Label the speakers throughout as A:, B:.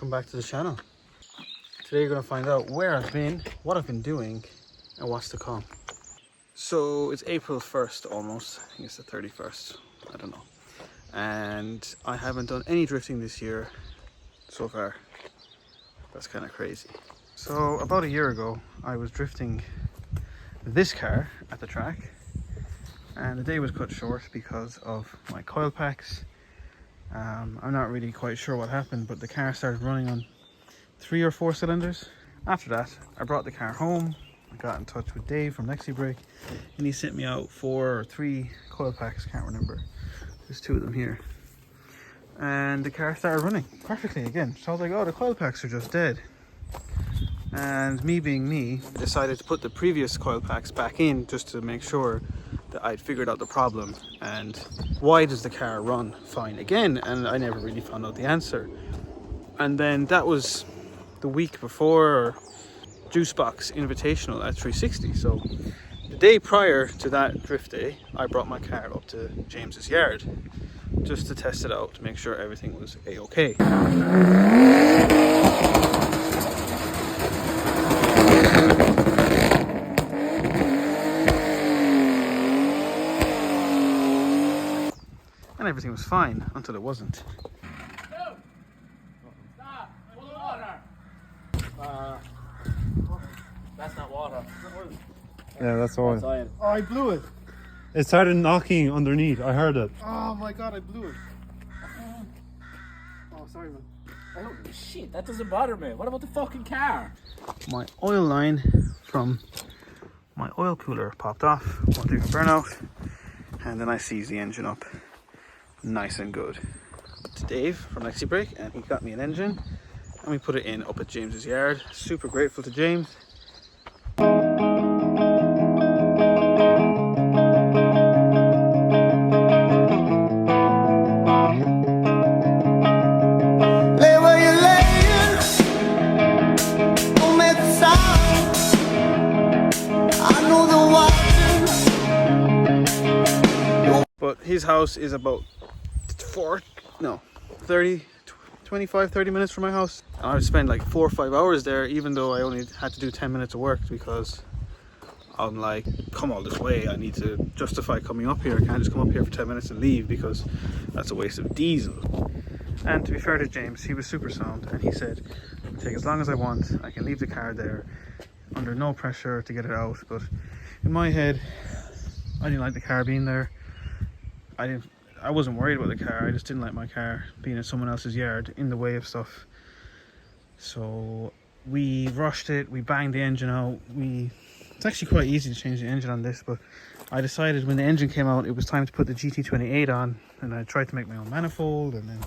A: welcome back to the channel. Today you're going to find out where I've been, what I've been doing and what's to come. So it's April 1st almost, I think it's the 31st, I don't know. And I haven't done any drifting this year so far. That's kind of crazy. So about a year ago I was drifting this car at the track and the day was cut short because of my coil packs. I'm not really quite sure what happened, but the car started running on 3 or 4 cylinders. After that, I brought the car home. I got in touch with Dave from Brake, and he sent me out 4 or 3 coil packs, can't remember. There's 2 of them here. And the car started running perfectly again. So I was like, oh, the coil packs are just dead. And me being me, decided to put the previous coil packs back in just to make sure that I'd figured out the problem and why does the car run fine again, and I never really found out the answer. And then that was the week before Juicebox Invitational at 360. So the day prior to that drift day, I brought my car up to James's yard just to test it out to make sure everything was a-okay. And everything was fine until it wasn't.
B: Stop! Full of water! That's not water.
C: Yeah, that's oil.
B: That's oil.
D: Oh, I blew it.
C: It started knocking underneath. I heard it.
D: Oh my god, I blew it. Oh, sorry, man.
B: Oh, shit, that doesn't bother me. What about the fucking car?
A: My oil line from my oil cooler popped off while doing a burnout, and then I seized the engine up nice and good. To Dave from Brake, and he got me an engine and we put it in up at James's yard. Super grateful to James. But his house is about 25-30 minutes from my house, and I would spend like 4 or 5 hours there, even though I only had to do 10 minutes of work, because I'm like, come all this way, I need to justify coming up here. I can't just come up here for 10 minutes and leave, because that's a waste of diesel. And to be fair to James, he was super sound, and he said, I can take as long as I want, I can leave the car there under no pressure to get it out. But in my head, I didn't like the car being there. I wasn't worried about the car, I just didn't like my car being in someone else's yard in the way of stuff. So we rushed it, we banged the engine out. It's actually quite easy to change the engine on this, but I decided when the engine came out it was time to put the GT28 on, and I tried to make my own manifold, and then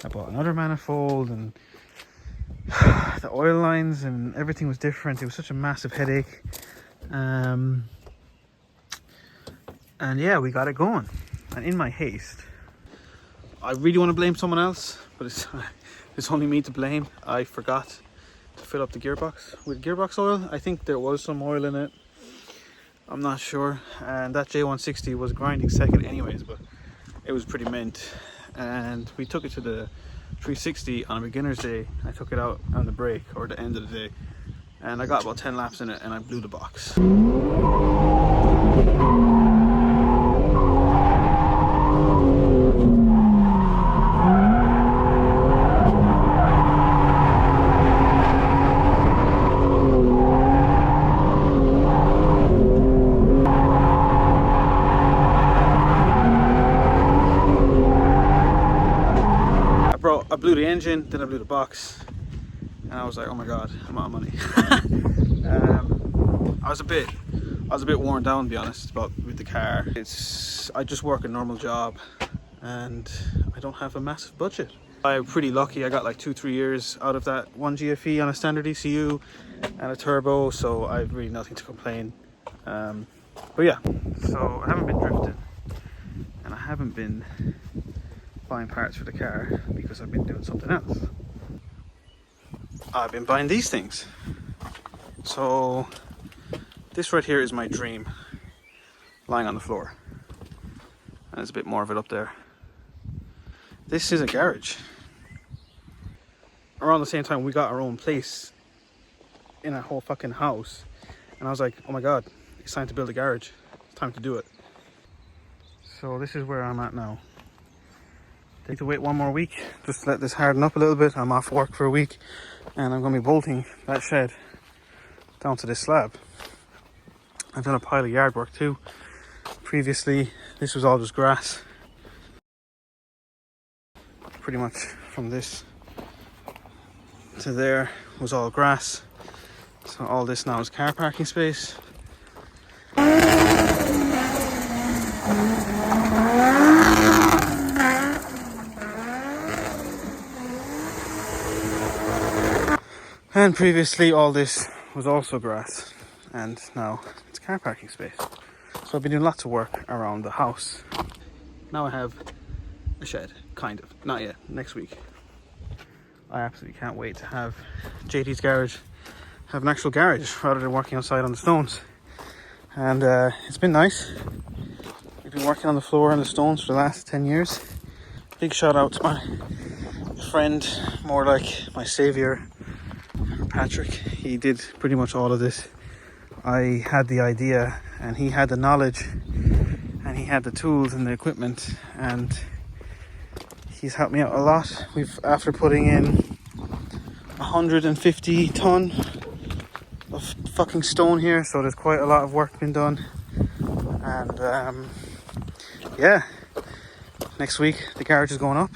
A: I bought another manifold, and the oil lines and everything was different. It was such a massive headache. And yeah, we got it going. And in my haste, I really want to blame someone else, but it's only me to blame. I forgot to fill up the gearbox with gearbox oil. I think there was some oil in it, I'm not sure. And that J160 was grinding second anyways, but it was pretty mint. And we took it to the 360 on a beginner's day. I took it out on the break, or the end of the day, and I got about 10 laps in it and I blew the box. I blew the engine, then I blew the box, and I was like, oh my god, I'm out of money. I was a bit worn down, to be honest, with the car. I just work a normal job and I don't have a massive budget. I'm pretty lucky. I got like 2-3 years out of that one GFE on a standard ECU and a turbo, so I've really nothing to complain. But yeah, so I haven't been drifting and I haven't been buying parts for the car because I've been doing something else. I've been buying these things. So this right here is my dream, lying on the floor, and there's a bit more of it up there. This is a garage. around the same time we got our own place in a whole fucking house. And I was like, oh my god, it's time to build a garage. It's time to do it. So this is where I'm at now. I need to wait one more week just to let this harden up a little bit. I'm off work for a week and I'm going to be bolting that shed down to this slab. I've done a pile of yard work too. Previously this was all just grass. Pretty much from this to there was all grass. So all this now is car parking space. And previously all this was also grass, and now it's car parking space. So I've been doing lots of work around the house. Now I have a shed, kind of. Not yet, next week. I absolutely can't wait to have JT's garage have an actual garage rather than working outside on the stones. And it's been nice. We've been working on the floor and the stones for the last 10 years. Big shout out to my friend, more like my savior, Patrick. He did pretty much all of this. I had the idea and he had the knowledge and he had the tools and the equipment, and he's helped me out a lot. After putting in 150 ton of fucking stone here, so there's quite a lot of work been done. And yeah, next week the garage is going up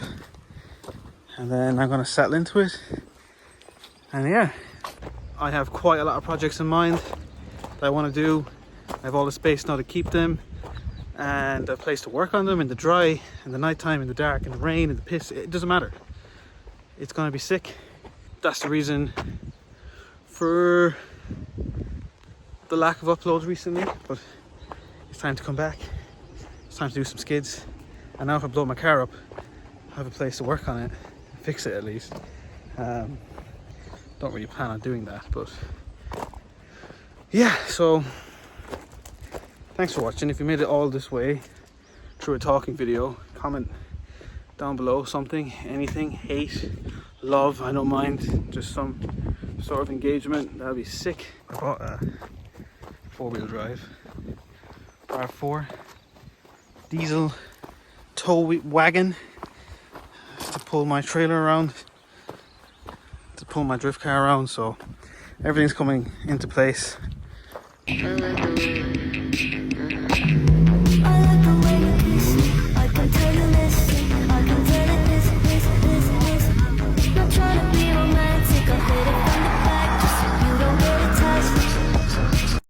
A: and then I'm going to settle into it. And yeah, I have quite a lot of projects in mind that I want to do. I have all the space now to keep them and a place to work on them in the dry, in the nighttime, in the dark, in the rain, in the piss. It doesn't matter. It's going to be sick. That's the reason for the lack of uploads recently, but it's time to come back. It's time to do some skids. And now if I blow my car up, I have a place to work on it, fix it at least. Don't really plan on doing that, but yeah, so thanks for watching. If you made it all this way through a talking video, comment down below something, anything, hate, love, I don't mind, just some sort of engagement. That'd be sick. I bought a 4-wheel drive R4 diesel tow wagon to pull my trailer around, to pull my drift car around, so everything's coming into place.